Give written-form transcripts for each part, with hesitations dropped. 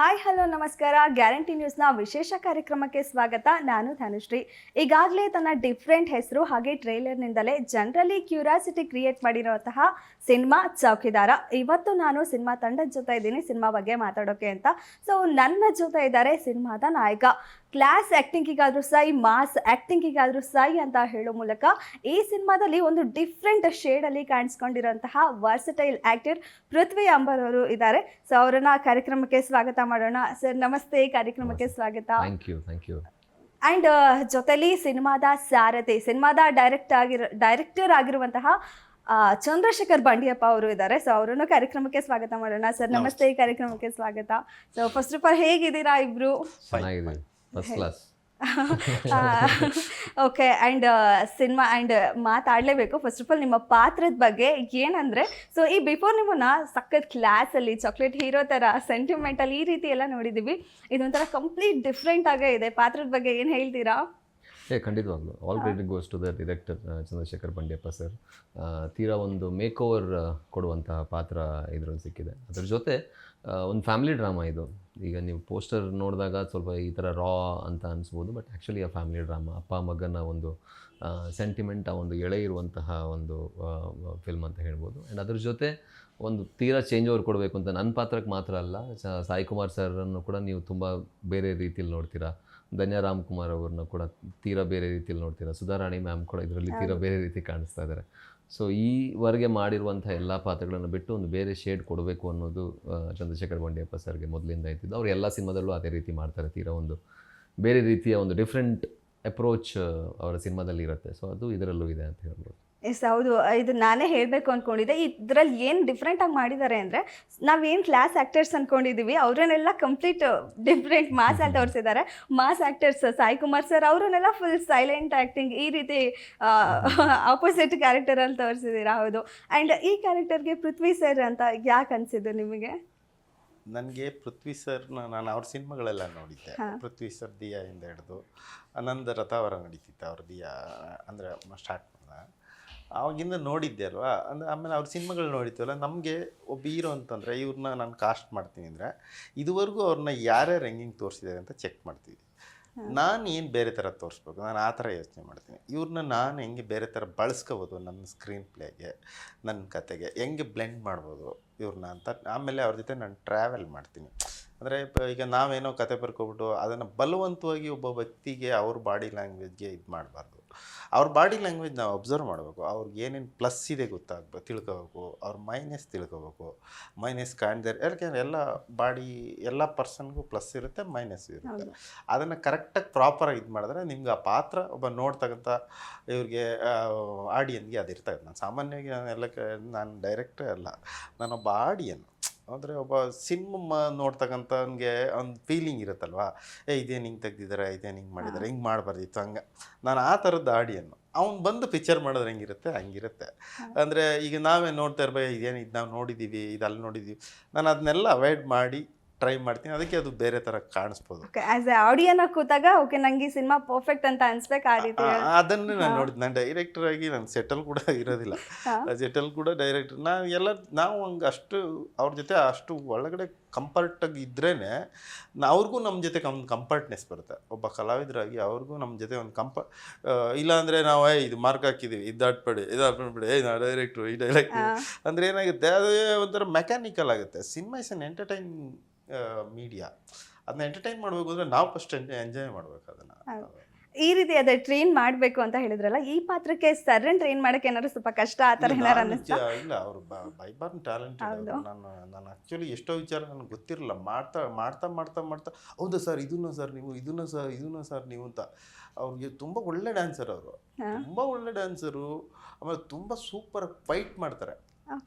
Hi hello ನಮಸ್ಕಾರ. Guarantee ನ್ಯೂಸ್ನ ವಿಶೇಷ ಕಾರ್ಯಕ್ರಮಕ್ಕೆ ಸ್ವಾಗತ. ನಾನು ಧನುಶ್ರೀ. ಈಗಾಗಲೇ ತನ್ನ ಡಿಫ್ರೆಂಟ್ ಹೆಸರು ಹಾಗೆ ಟ್ರೈಲರ್ನಿಂದಲೇ ಜನರಲಿ ಕ್ಯೂರಿಯಾಸಿಟಿ ಕ್ರಿಯೇಟ್ ಮಾಡಿರುವಂತಹ ಸಿನಿಮಾ ಚೌಕಿದಾರ. ಇವತ್ತು ನಾನು ಸಿನಿಮಾ ತಂಡದ ಜೊತೆ ಇದ್ದೀನಿ ಸಿನಿಮಾ ಬಗ್ಗೆ ಮಾತಾಡೋಕೆ ಅಂತ. ಸೊ ನನ್ನ ಜೊತೆ ಇದ್ದಾರೆ ಸಿನಿಮಾದ ನಾಯಕ. ಕ್ಲಾಸ್ ಆ್ಯಕ್ಟಿಂಗಿಗಾದರೂ ಸೈ, ಮಾಸ್ ಆ್ಯಕ್ಟಿಂಗಿಗಾದರೂ ಸೈ ಅಂತ ಹೇಳೋ ಮೂಲಕ ಈ ಸಿನಿಮಾದಲ್ಲಿ ಒಂದು ಡಿಫ್ರೆಂಟ್ ಶೇಡಲ್ಲಿ ಕಾಣಿಸ್ಕೊಂಡಿರೋಂತಹ ವರ್ಸಟೈಲ್ ಆ್ಯಕ್ಟರ್ ಪೃಥ್ವಿ ಅಂಬರ್ ಅವರು ಇದ್ದಾರೆ. ಸೊ ಅವರನ್ನ ಕಾರ್ಯಕ್ರಮಕ್ಕೆ ಸ್ವಾಗತ ಮಾಡೋಣ. ಸರ್ ನಮಸ್ತೆ, ಕಾರ್ಯಕ್ರಮಕ್ಕೆ ಸ್ವಾಗತ. Thank you. ಆ್ಯಂಡ್ ಜೊತೆಲಿ ಸಿನಿಮಾದ ಸಾರಥಿ, ಸಿನಿಮಾದ ಡೈರೆಕ್ಟರ್ ಆಗಿರುವಂತಹ ಚಂದ್ರಶೇಖರ್ ಬಂಡಿಯಪ್ಪ ಅವರು ಇದ್ದಾರೆ. ಸೊ ಅವರನ್ನು ಕಾರ್ಯಕ್ರಮಕ್ಕೆ ಸ್ವಾಗತ ಮಾಡೋಣ. ಸರ್ ನಮಸ್ತೆ, ಕಾರ್ಯಕ್ರಮಕ್ಕೆ ಸ್ವಾಗತ. ಸೊ ಫಸ್ಟ್ ಆಫ್ ಆಲ್ ಹೇಗಿದ್ದೀರಾ ಇಬ್ರು? ಚೆನ್ನಾಗಿದೆ, first class. Okay. And cinema and ಮಾತಾಡಲೇಬೇಕು. ಫಸ್ಟ್ ಆಫ್ ಆಲ್ ನಿಮ್ಮ ಪಾತ್ರದ ಬಗ್ಗೆ ಏನಂದರೆ, ಸೊ ಈ ಬಿಫೋರ್ ನಿಮ್ಮನ್ನ ಸಖತ್ ಕ್ಲಾಸಲ್ಲಿ ಚಾಕ್ಲೇಟ್ ಹೀರೋ ಥರ ಸೆಂಟಿಮೆಂಟಲ್ ಈ ರೀತಿ ಎಲ್ಲ ನೋಡಿದ್ದೀವಿ. ಇದೊಂಥರ ಕಂಪ್ಲೀಟ್ ಡಿಫ್ರೆಂಟ್ ಆಗೇ ಇದೆ. ಪಾತ್ರದ ಬಗ್ಗೆ ಏನು ಹೇಳ್ತೀರಾ? ಖಂಡಿತವಾಗ್ಲು all credit goes to the director Chandrashekhar Bandiyappa sir. ತೀರಾ ಒಂದು ಮೇಕ್ ಓವರ್ ಕೊಡುವಂತಹ ಪಾತ್ರ ಇದರಲ್ಲಿ ಸಿಕ್ಕಿದೆ. ಅದರ ಜೊತೆ ಒಂದು ಫ್ಯಾಮಿಲಿ ಡ್ರಾಮಾ ಇದು. ಈಗ ನೀವು ಪೋಸ್ಟರ್ ನೋಡಿದಾಗ ಸ್ವಲ್ಪ ಈ ಥರ ರಾ ಅಂತ ಅನಿಸ್ಬೋದು, ಬಟ್ ಆ್ಯಕ್ಚುಲಿ ಆ ಫ್ಯಾಮಿಲಿ ಡ್ರಾಮಾ, ಅಪ್ಪ ಮಗನ ಒಂದು ಸೆಂಟಿಮೆಂಟ್, ಆ ಒಂದು ಎಳೆ ಇರುವಂತಹ ಒಂದು ಫಿಲ್ಮ್ ಅಂತ ಹೇಳ್ಬೋದು. ಆ್ಯಂಡ್ ಅದ್ರ ಜೊತೆ ಒಂದು ತೀರಾ ಚೇಂಜ್ ಓವರ್ ಕೊಡಬೇಕು ಅಂತ ನನ್ನ ಪಾತ್ರಕ್ಕೆ ಮಾತ್ರ ಅಲ್ಲ, ಸಾಯಿ ಕುಮಾರ್ ಸರ್ರನ್ನು ಕೂಡ ನೀವು ತುಂಬ ಬೇರೆ ರೀತಿಯಲ್ಲಿ ನೋಡ್ತೀರಾ. ಧನ್ಯ ರಾಮ್ ಕುಮಾರ್ ಅವ್ರನ್ನ ಕೂಡ ತೀರಾ ಬೇರೆ ರೀತಿಯಲ್ಲಿ ನೋಡ್ತೀರಾ. ಸುಧಾರಾಣಿ ಮ್ಯಾಮ್ ಕೂಡ ಇದರಲ್ಲಿ ತೀರಾ ಬೇರೆ ರೀತಿ ಕಾಣಿಸ್ತಾ ಇದ್ದಾರೆ. ಸೊ ಈವರೆಗೆ ಮಾಡಿರುವಂಥ ಎಲ್ಲ ಪಾತ್ರಗಳನ್ನು ಬಿಟ್ಟು ಒಂದು ಬೇರೆ ಶೇಡ್ ಕೊಡಬೇಕು ಅನ್ನೋದು ಚಂದ್ರಶೇಖರ್ ಬಂಡಿಯಪ್ಪ ಸರ್ಗೆ ಮೊದಲಿಂದ ಇದ್ದಿದ್ದು. ಅವ್ರು ಎಲ್ಲ ಸಿನಿಮಾದಲ್ಲೂ ಅದೇ ರೀತಿ ಮಾಡ್ತಾರೆ. ತೀರಾ ಒಂದು ಬೇರೆ ರೀತಿಯ ಒಂದು ಡಿಫ್ರೆಂಟ್ ಅಪ್ರೋಚ್ ಅವರ ಸಿನಿಮಾದಲ್ಲಿ ಇರುತ್ತೆ. ಸೊ ಅದು ಇದರಲ್ಲೂ ಇದೆ ಅಂತ ಹೇಳ್ಬೋದು. ಎಸ್, ಹೌದು. ಇದು ನಾನೇ ಹೇಳಬೇಕು ಅಂದ್ಕೊಂಡಿದ್ದೆ. ಇದರಲ್ಲಿ ಏನು ಡಿಫ್ರೆಂಟಾಗಿ ಮಾಡಿದ್ದಾರೆ ಅಂದರೆ, ನಾವೇನು ಕ್ಲಾಸ್ ಆ್ಯಕ್ಟರ್ಸ್ ಅಂದ್ಕೊಂಡಿದ್ದೀವಿ ಅವರನ್ನೆಲ್ಲ ಕಂಪ್ಲೀಟ್ ಡಿಫ್ರೆಂಟ್ ಮಾಸ್ ಅಂತ ತೋರಿಸಿದ್ದಾರೆ. Mass actors Sai Kumar sir ಅವರನ್ನೆಲ್ಲ ಫುಲ್ ಸೈಲೆಂಟ್ ಆ್ಯಕ್ಟಿಂಗ್ ಈ ರೀತಿ ಆಪೋಸಿಟ್ ಕ್ಯಾರೆಕ್ಟರಲ್ಲಿ ತೋರಿಸಿದ್ದೀರಾ. ಹೌದು. ಆ್ಯಂಡ್ ಈ ಕ್ಯಾರೆಕ್ಟರ್ಗೆ ಪೃಥ್ವಿ ಸರ್ ಅಂತ ಯಾಕೆ ಅನಿಸಿದ್ದು ನಿಮಗೆ? ನನಗೆ ಪೃಥ್ವಿ ಸರ್ನ ನಾನು ಅವ್ರ ಸಿನಿಮಾಗಳೆಲ್ಲ ನೋಡಿದ್ದೆ. ಪೃಥ್ವಿ ಸರ್ ದಿಯಾಯಿಂದ ಹಿಡಿದು ಆನಂದ ರಥ ಅವರ ನಡೀತಿತ್ತು. ಅವ್ರ ದಿಯಾ ಅಂದರೆ ಸ್ಟಾರ್ಟ್ ಮಾಡಿದ ಆವಾಗಿಂದ ನೋಡಿದ್ದೆ ಅಲ್ವಾ. ಅಂದರೆ ಆಮೇಲೆ ಅವ್ರ ಸಿನಿಮಾಗಳು ನೋಡಿದ್ವಲ್ಲ, ನಮಗೆ ಒಬ್ಬ ಹೀರೋ ಅಂತಂದರೆ ಇವ್ರನ್ನ ನಾನು ಕಾಸ್ಟ್ ಮಾಡ್ತೀನಿ ಅಂದರೆ ಇದುವರೆಗೂ ಅವ್ರನ್ನ ಯಾರ್ಯಾರು ಹೆಂಗೆ ತೋರಿಸಿದ್ದಾರೆ ಅಂತ ಚೆಕ್ ಮಾಡ್ತೀವಿ. ನಾನು ಏನು ಬೇರೆ ಥರ ತೋರಿಸ್ಬೇಕು, ನಾನು ಆ ಥರ ಯೋಚನೆ ಮಾಡ್ತೀನಿ. ಇವ್ರನ್ನ ನಾನು ಹೆಂಗೆ ಬೇರೆ ಥರ ಬಳಸ್ಕೋಬೋದು ನನ್ನ ಸ್ಕ್ರೀನ್ ಪ್ಲೇಗೆ, ನನ್ನ ಕತೆಗೆ ಹೆಂಗೆ ಬ್ಲೆಂಡ್ ಮಾಡ್ಬೋದು ಇವ್ರನ್ನ ಅಂತ. ಆಮೇಲೆ ಅವ್ರ ಜೊತೆ ನಾನು ಟ್ರಾವೆಲ್ ಮಾಡ್ತೀನಿ. ಅಂದರೆ ಈಗ ನಾವೇನೋ ಕತೆ ಬರ್ಕೊಬಿಟ್ಟು ಅದನ್ನು ಬಲವಂತವಾಗಿ ಒಬ್ಬ ವ್ಯಕ್ತಿಗೆ ಅವ್ರ ಬಾಡಿ ಲ್ಯಾಂಗ್ವೇಜ್ಗೆ ಇದು ಮಾಡಬಾರ್ದು. ಅವ್ರ ಬಾಡಿ ಲ್ಯಾಂಗ್ವೇಜ್ ನಾವು ಅಬ್ಸರ್ವ್ ಮಾಡಬೇಕು. ಅವ್ರಿಗೆ ಏನೇನು ಪ್ಲಸ್ ಇದೆ ತಿಳ್ಕೋಬೇಕು, ಅವ್ರ ಮೈನಸ್ ತಿಳ್ಕೋಬೇಕು. ಮೈನಸ್ ಕಾಣ್ದೇ ಯಾಕೆಂದರೆ ಎಲ್ಲ ಪರ್ಸನ್ಗೂ ಪ್ಲಸ್ ಇರುತ್ತೆ, ಮೈನಸ್ ಇರುತ್ತೆ. ಅದನ್ನು ಕರೆಕ್ಟಾಗಿ ಪ್ರಾಪರಾಗಿ ಇದು ಮಾಡಿದ್ರೆ ನಿಮ್ಗೆ ಆ ಪಾತ್ರ ಒಬ್ಬ ನೋಡ್ತಕ್ಕಂಥ ಇವ್ರಿಗೆ ಆಡಿಯನ್ಗೆ ಅದು ಇರ್ತದೆ. ನಾನು ಸಾಮಾನ್ಯವಾಗಿ ನಾನು ಡೈರೆಕ್ಟೇ ಅಲ್ಲ, ನಾನೊಬ್ಬ ಆಡಿಯನ್. ಅಂದರೆ ಒಬ್ಬ ಸಿನಿಮಾ ನೋಡ್ತಕ್ಕಂಥವ್ನಿಗೆ ಒಂದು ಫೀಲಿಂಗ್ ಇರುತ್ತಲ್ವ, ಇದೇನು ಹಿಂಗೆ ತೆಗ್ದಿದ್ದಾರೆ, ಇದೇನು ಹಿಂಗೆ ಮಾಡಿದ್ದಾರೆ, ಹಿಂಗೆ ಮಾಡಬಾರ್ದಿತ್ತು, ಹಂಗೆ. ನಾನು ಆ ಥರದ್ದು ಆಡಿಯನ್ನು ಅವ್ನು ಬಂದು ಪಿಕ್ಚರ್ ಮಾಡಿದ್ರೆ ಹೆಂಗಿರುತ್ತೆ ಹಂಗಿರುತ್ತೆ. ಅಂದರೆ ಈಗ ನಾವೇ ನೋಡ್ತಾ ಇರ್ಬೇಕು, ಇದೇನು ಇದು ನಾವು ನೋಡಿದ್ದೀವಿ, ಇದೆಲ್ಲ ನೋಡಿದ್ದೀವಿ. ನಾನು ಅದನ್ನೆಲ್ಲ ಅವಾಯ್ಡ್ ಮಾಡಿ ಟ್ರೈ ಮಾಡ್ತೀನಿ. ಅದಕ್ಕೆ ಅದು ಬೇರೆ ಥರ ಕಾಣಿಸ್ಬೋದು. ಆಸ್ ಎ ಆಡಿಯನ್ ಕೂತಾಗ ಓಕೆ ನಂಗೆ ಈ ಸಿನಿಮಾ ಪರ್ಫೆಕ್ಟ್ ಅಂತ ಅನ್ಸ್ಬೇಕು. ಆ ರೀತಿ ಅದನ್ನೇ ನಾನು ನೋಡಿದ್ದು. ನಾನು ಡೈರೆಕ್ಟರ್ ಆಗಿ ನಾನು ಸೆಟಲ್ ಕೂಡ ಇರೋದಿಲ್ಲ. ಸೆಟಲ್ ಕೂಡ ಡೈರೆಕ್ಟರ್ ನಾವು ಹಂಗೆ ಅಷ್ಟು ಅವ್ರ ಜೊತೆ ಅಷ್ಟು ಒಳಗಡೆ ಕಂಫರ್ಟಾಗಿ ಇದ್ರೇ ಅವ್ರಿಗೂ ನಮ್ಮ ಜೊತೆ ಒಂದು ಕಂಫರ್ಟ್ನೆಸ್ ಬರುತ್ತೆ. ಒಬ್ಬ ಕಲಾವಿದರಾಗಿ ಅವ್ರಿಗೂ ನಮ್ಮ ಜೊತೆ ಒಂದು ಇಲ್ಲಾಂದರೆ ನಾವು ಇದು ಮಾರ್ಕ್ ಹಾಕಿದ್ದೀವಿ, ಇದು ದಾಟ್ಬೇಡಿ ನಾ ಡೈರೆಕ್ಟ್ರು ಈ ಡೈರೆಕ್ಟ್ರು ಅಂದರೆ ಏನಾಗುತ್ತೆ, ಅದು ಒಂಥರ ಮೆಕ್ಯಾನಿಕಲ್ ಆಗುತ್ತೆ. Cinema is an entertain media. ಅದನ್ನ ಎಂಟರ್ಟೈನ್ ಮಾಡಬೇಕು ಅಂದರೆ ನಾವು ಫಸ್ಟ್ ಎಂಜಾಯ್ ಮಾಡಬೇಕು ಅದನ್ನು. ಈ ರೀತಿ ಅದೇ ಟ್ರೈನ್ ಮಾಡಬೇಕು ಅಂತ ಹೇಳಿದ್ರಲ್ಲ, ಈ ಪಾತ್ರಕ್ಕೆ ಸರ್ರನ್ ಟ್ರೈನ್ ಮಾಡೋಕ್ಕೆ ಏನಾದ್ರು ಸ್ವಲ್ಪ ಕಷ್ಟ ಆ ಥರ ಏನಾರು ಅನ್ನಿಸ್ತಾ? ಇಲ್ಲ, ಅವರು ಬೈಬಾರ್ನ್ ಟ್ಯಾಲೆಂಟೆಡ್. ನಾನು ಆ್ಯಕ್ಚುಲಿ ಎಷ್ಟೋ ವಿಚಾರ ನನಗೆ ಗೊತ್ತಿರಲಿಲ್ಲ. ಮಾಡ್ತಾ ಹೌದಾ ಸರ್, ಇದನ್ನು ಸರ್ ನೀವು ಅಂತ. ಅವ್ರಿಗೆ ತುಂಬ ಒಳ್ಳೆ ಡ್ಯಾನ್ಸರ್ ಅವರು, ತುಂಬ ಒಳ್ಳೆ ಡ್ಯಾನ್ಸರು. ಆಮೇಲೆ ತುಂಬ ಸೂಪರ್ ಫೈಟ್ ಮಾಡ್ತಾರೆ.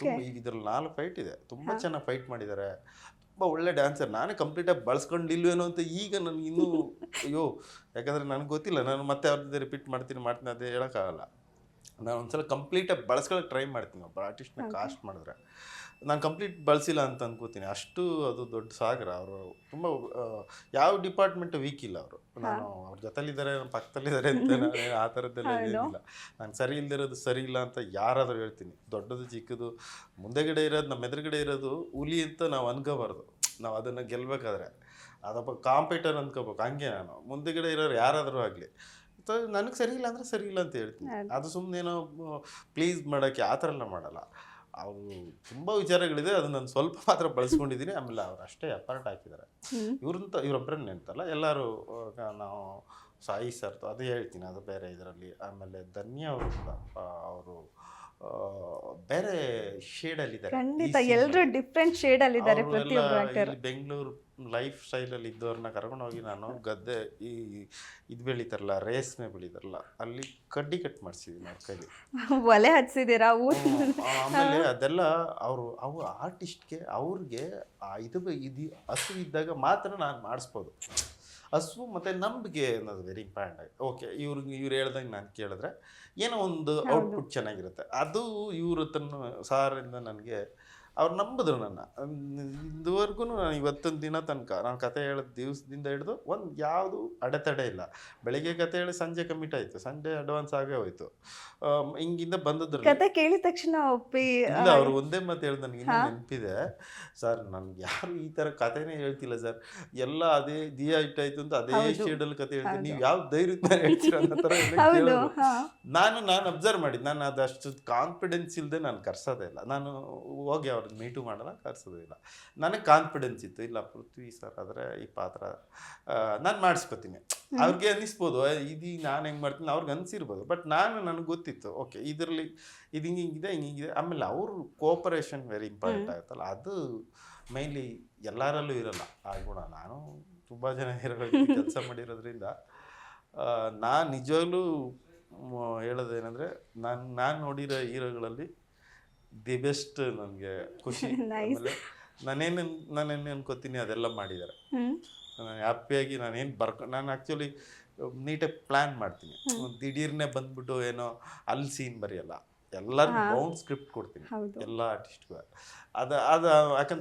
ತುಂಬ ಈಗ ಇದ್ರಲ್ಲಿ 4 ಫೈಟ್ ಇದೆ, ತುಂಬ ಚೆನ್ನಾಗಿ ಫೈಟ್ ಮಾಡಿದ್ದಾರೆ. ತುಂಬ ಒಳ್ಳೆ ಡ್ಯಾನ್ಸರ್. ನಾನೇ ಕಂಪ್ಲೀಟಾಗಿ ಬಳಸ್ಕೊಂಡಿಲ್ವೇನೋ ಅಂತ ಈಗ ನನಗೆ ಇನ್ನೂ ಅಯ್ಯೋ, ಯಾಕಂದರೆ ನನಗೆ ಗೊತ್ತಿಲ್ಲ. ನಾನು ಮತ್ತೆ ಅವ್ರ ಜೊತೆ ರಿಪೀಟ್ ಮಾಡ್ತೀನಿ ಅದೇ ಹೇಳೋಕ್ಕಾಗಲ್ಲ. ನಾನು ಒಂದ್ಸಲ ಕಂಪ್ಲೀಟಾಗಿ ಬಳಸ್ಕೊಳ್ಳೋಕೆ ಟ್ರೈ ಮಾಡ್ತೀನಿ. ಒಬ್ಬ ಆರ್ಟಿಸ್ಟ್ನ ಕಾಸ್ಟ್ ಮಾಡಿದ್ರೆ ನಾನು ಕಂಪ್ಲೀಟ್ ಬಳಸಿಲ್ಲ ಅಂತ ಅನ್ಕೋತೀನಿ. ಅಷ್ಟು ಅದು ದೊಡ್ಡ ಸಾಗರ. ಅವರು ತುಂಬ ಯಾವ ಡಿಪಾರ್ಟ್ಮೆಂಟ್ ವೀಕ್ ಇಲ್ಲ ಅವರು. ನಾನು ಅವ್ರ ಜೊತೆಲಿದ್ದಾರೆ, ನಮ್ಮ ಪಕ್ಕದಲ್ಲಿದ್ದಾರೆ ಅಂತ ಆ ಥರದ್ದೆಲ್ಲ ಏನಿಲ್ಲ. ನಾನು ಸರಿ ಇಲ್ದಿರೋದು ಸರಿ ಇಲ್ಲ ಅಂತ ಯಾರಾದರೂ ಹೇಳ್ತೀನಿ. ದೊಡ್ಡದು ಚಿಕ್ಕದು ಮುಂದೆಗಡೆ ಇರೋದು, ನಮ್ಮ ಎದುರುಗಡೆ ಇರೋದು ಹುಲಿ ಅಂತ ನಾವು ಅನ್ಕೋಬಾರ್ದು. ನಾವು ಅದನ್ನು ಗೆಲ್ಲಬೇಕಾದ್ರೆ ಅದೊಬ್ಬ ಕಾಂಪಿಟರ್ ಅಂದ್ಕೋಬೇಕು. ಹಂಗೆ ನಾನು ಮುಂದೆಗಡೆ ಇರೋರು ಯಾರಾದರೂ ಆಗಲಿ ನನಗೆ ಸರಿ ಇಲ್ಲ ಅಂದರೆ ಸರಿ ಇಲ್ಲ ಅಂತ ಹೇಳ್ತೀನಿ. ಅದು ಸುಮ್ಮನೇನೋ ಪ್ಲೀಸ್ ಮಾಡೋಕ್ಕೆ ಆ ಥರ ಎಲ್ಲ ಮಾಡಲ್ಲ. ಅವರು ತುಂಬ ವಿಚಾರಗಳಿದೆ, ಅದು ನಾನು ಸ್ವಲ್ಪ ಮಾತ್ರ ಬಳಸ್ಕೊಂಡಿದ್ದೀನಿ. ಆಮೇಲೆ ಅವ್ರು ಅಷ್ಟೇ ಎಫರ್ಟ್ ಹಾಕಿದ್ದಾರೆ. ಇವರೊಬ್ಬರನ್ನೇ ಅಂತಲ್ಲ, ಎಲ್ಲರೂ ನಾವು ಸಾಯಿ ಸರ್ದು ಅದು ಹೇಳ್ತೀನಿ, ಅದು ಬೇರೆ ಇದರಲ್ಲಿ. ಆಮೇಲೆ ಧನ್ಯ ಅವರು ಕೂಡ ಅವರು ಬೇರೆ ಶೇಡಲ್ಲಿದ್ದಾರೆ. ಖಂಡಿತ ಎಲ್ಲರೂ ಡಿಫ್ರೆಂಟ್ ಶೇಡ್ ಅಲ್ಲಿ ಇದ್ದಾರೆ ಪ್ರತಿಯೊಬ್ಬರು ಆಕ್ಟರ್. ಬೆಂಗಳೂರು ಲೈಫ್ ಸ್ಟೈಲಲ್ಲಿ ಇದ್ದವ್ರನ್ನ ಕರ್ಕೊಂಡೋಗಿ ನಾನು ಗದ್ದೆ ಇದು ಬೆಳೀತಾರಲ್ಲ, ರೇಸ್ಮೆ ಬೆಳೀತಾರಲ್ಲ, ಅಲ್ಲಿ ಕಡ್ಡಿ ಕಟ್ ಮಾಡಿಸಿದ್ದೀನಿ ಅವ್ರ ಕೈಲಿ. ಒಲೆ ಹಚ್ಸಿದ್ದೀರಾ ಆಮೇಲೆ ಅದೆಲ್ಲ ಅವು ಆರ್ಟಿಸ್ಟ್ಗೆ ಅವ್ರಿಗೆ ಇದು ಹಸು ಇದ್ದಾಗ ಮಾತ್ರ ನಾನು ಮಾಡಿಸ್ಬೋದು. ಹಸು ಮತ್ತು ನಂಬಿಕೆ ಅನ್ನೋದು ವೆರಿ ಇಂಪಾರ್ಟೆಂಟ್. ಓಕೆ, ಇವ್ರು ಹೇಳ್ದಂಗೆ ನಾನು ಕೇಳಿದ್ರೆ ಏನೋ ಒಂದು ಔಟ್ಪುಟ್ ಚೆನ್ನಾಗಿರುತ್ತೆ. ಅದು ಇವ್ರ ತನ್ನ ಸಾರಿಂದ ನನಗೆ ಅವ್ರು ನಂಬಿದ್ರು ನನ್ನ. ಇದುವರೆಗೂ ನಾನು ಇವತ್ತೊಂದು ದಿನ ತನಕ ನಾನು ಕತೆ ಹೇಳಿದ ದಿವಸದಿಂದ ಹಿಡಿದು ಒಂದು ಯಾವುದು ಅಡೆತಡೆ ಇಲ್ಲ. ಬೆಳಿಗ್ಗೆ ಕತೆ ಹೇಳಿ ಸಂಜೆ ಕಮಿಟ್ ಆಯಿತು, ಸಂಜೆ ಅಡ್ವಾನ್ಸ್ ಆಗೇ ಹೋಯ್ತು. ಹಿಂಗಿಂದ ಬಂದದ್ರು ಕತೆ ಕೇಳಿದ ತಕ್ಷಣ ಒಪ್ಪಿ ಇಲ್ಲ, ಅವ್ರು ಒಂದೇ ಮಾತು ಹೇಳಿದ್ ನನಗೆ ಇನ್ನೂ ನೆನಪಿದೆ. ಸರ್ ನನ್ಗೆ ಯಾರು ಈ ಥರ ಕತೆನೇ ಹೇಳ್ತಿಲ್ಲ ಸರ್, ಎಲ್ಲ ಅದೇ ದಿಯಾ ಇಟ್ಟಾಯ್ತು ಅಂತ ಅದೇ ಶೇಡಲ್ಲಿ ಕತೆ ಹೇಳ್ತೀನಿ, ನೀವು ಯಾವ ಧೈರ್ಯದ ಹೇಳ್ತೀರ ಅನ್ನೋ ಥರ ಕೇಳಿದ್ರು. ನಾನು ಅಬ್ಸರ್ವ್ ಮಾಡಿದ್ದು, ನಾನು ಅದಷ್ಟು ಕಾನ್ಫಿಡೆನ್ಸ್ ಇಲ್ಲದೆ ನಾನು ಕರ್ಸೋದೇ ಇಲ್ಲ. ನಾನು ಹೋಗಿ ಅವ್ರನ್ನ ಮೀಟು ಮಾಡಲ್ಲ, ಕರ್ಸೋದೇ ಇಲ್ಲ. ನನಗೆ ಕಾನ್ಫಿಡೆನ್ಸ್ ಇತ್ತು, ಇಲ್ಲ ಪೃಥ್ವಿ ಸರ್ ಆದರೆ ಈ ಪಾತ್ರ ನಾನು ಮಾಡಿಸ್ಕೊತೀನಿ. ಅವ್ರಿಗೆ ಅನ್ನಿಸ್ಬೋದು ಇದು ನಾನು ಹೆಂಗೆ ಮಾಡ್ತೀನಿ, ಅವ್ರಿಗೆ ಅನಿಸಿರ್ಬೋದು. ಬಟ್ ನನಗೆ ಗೊತ್ತಿತ್ತು, ಓಕೆ ಇದರಲ್ಲಿ ಇದು ಹಿಂಗಿದೆ ಹಿಂಗಿದೆ. ಆಮೇಲೆ ಅವರು ಕೋಪರೇಷನ್ ವೆರಿ ಇಂಪಾರ್ಟೆಂಟ್ ಆಗುತ್ತಲ್ಲ, ಅದು ಮೈನ್ಲಿ ಎಲ್ಲರಲ್ಲೂ ಇರೋಲ್ಲ ಆ ಗುಣ. ನಾನು ತುಂಬ ಜನ ಕೆಲಸ ಮಾಡಿರೋದ್ರಿಂದ ನಾನು ನಿಜವಾಗ್ಲೂ ಹೇಳೋದೇನೆಂದರೆ ನಾನು ನೋಡಿರೋ ಹೀರೋಗಳಲ್ಲಿ ದಿ ಬೆಸ್ಟ್ ನನಗೆ ಖುಷಿ. ಆಮೇಲೆ ನಾನೇನು ಅನ್ಕೋತೀನಿ ಅದೆಲ್ಲ ಮಾಡಿದ್ದಾರೆ. ನಾನು ಹ್ಯಾಪಿಯಾಗಿ ನಾನು ಆ್ಯಕ್ಚುಲಿ ನೀಟಾಗಿ ಪ್ಲ್ಯಾನ್ ಮಾಡ್ತೀನಿ. ದಿಢೀರ್ನೇ ಬಂದ್ಬಿಟ್ಟು ಏನೋ ಅಲ್ಲಿ ಸೀನ್ ಬರೆಯಲ್ಲ, ಎಲ್ಲರಿಗೂ ಬೌಂಡ್ ಸ್ಕ್ರಿಪ್ಟ್ ಕೊಡ್ತೀನಿ ಎಲ್ಲ ಆರ್ಟಿಸ್ಟ್ಗೂ. ಅದು ಯಾಕಂದ್ರೆ